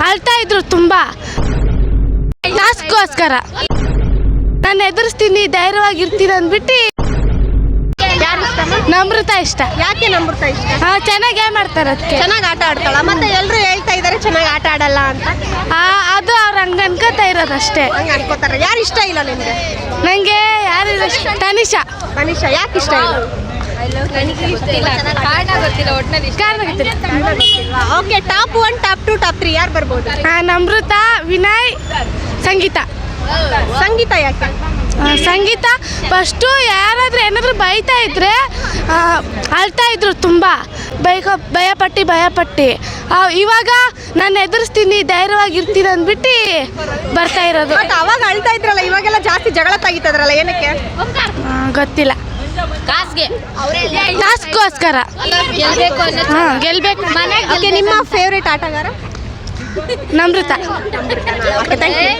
ಅಳ್ತಾ ಇದ್ರು ತುಂಬ ಟಾಸ್ಕ್ಗೋಸ್ಕರ. ನಾನು ಎದುರಿಸ್ತೀನಿ, ಧೈರ್ಯವಾಗಿರ್ತೀನಿ ಅಂದ್ಬಿಟ್ಟು. ನಮ್ರತಾ ಇಷ್ಟ. ಯಾಕೆ ನಮ್ರತಾ ಇಷ್ಟ? ಚೆನ್ನಾಗೇ ಮಾಡ್ತಾರೆ, ಅದಕ್ಕೆ. ಚೆನ್ನಾಗಿ ಆಟ ಆಡ್ತಾಳ. ಮತ್ತೆ ಎಲ್ಲರೂ ಹೇಳ್ತಾ ಇದ್ದಾರೆ ಚೆನ್ನಾಗಿ ಆಟ ಆಡಲ್ಲ ಅಂತ. ಅದು ಅವ್ರು ಹಂಗೆ ಅನ್ಕೋತಾ ಇರೋದಷ್ಟೇ. ಹಂಗೆ ಅನ್ಕೋತಾರೆ. ಯಾರು ಇಷ್ಟ ಇಲ್ಲ ನಿಮಗೆ? ನನಗೆ ಯಾರು ತನಿಷಾ. ತನಿಷಾ ಯಾಕೆ ಇಷ್ಟ ಇಲ್ಲ? ಓಕೆ, ಟಾಪ್ 1, ಟಾಪ್ 2, ಟಾಪ್ 3 ಯಾರು ಬರ್ಬೋದು? ನಮ್ರತಾ, ವಿನಯ್, ಸಂಗೀತ. ಸಂಗೀತ ಯಾಕೆ? ಸಂಗೀತ ಫಸ್ಟು ಯಾರಾದರೂ ಏನಾದರೂ ಬೈತಾ ಇದ್ರೆ ಅಳ್ತಾ ಇದ್ರು ತುಂಬ, ಭಯಪಟ್ಟು. ಇವಾಗ ನಾನು ಎದುರಿಸ್ತೀನಿ, ಧೈರ್ಯವಾಗಿರ್ತೀನಿ ಅಂದ್ಬಿಟ್ಟು ಬರ್ತಾ ಇರೋದು. ಬಟ್ ಅವಾಗ ಅಳ್ತಾ ಇದ್ರಲ್ಲ, ಇವಾಗೆಲ್ಲ ಜಾಸ್ತಿ ಜಗಳ ತೆಗಿತಿದ್ರಲ್ಲ, ಏನಕ್ಕೆ? ಗೊತ್ತಿಲ್ಲ. ಟಾಸ್ಕ್ಗೋಸ್ಕರ ಗೆಲ್ಬೇಕು. ನಿಮ್ಮ ಫೇವ್ರೇಟ್ ಆಟಗಾರ? ನಮ್ರತಾ. Thank you.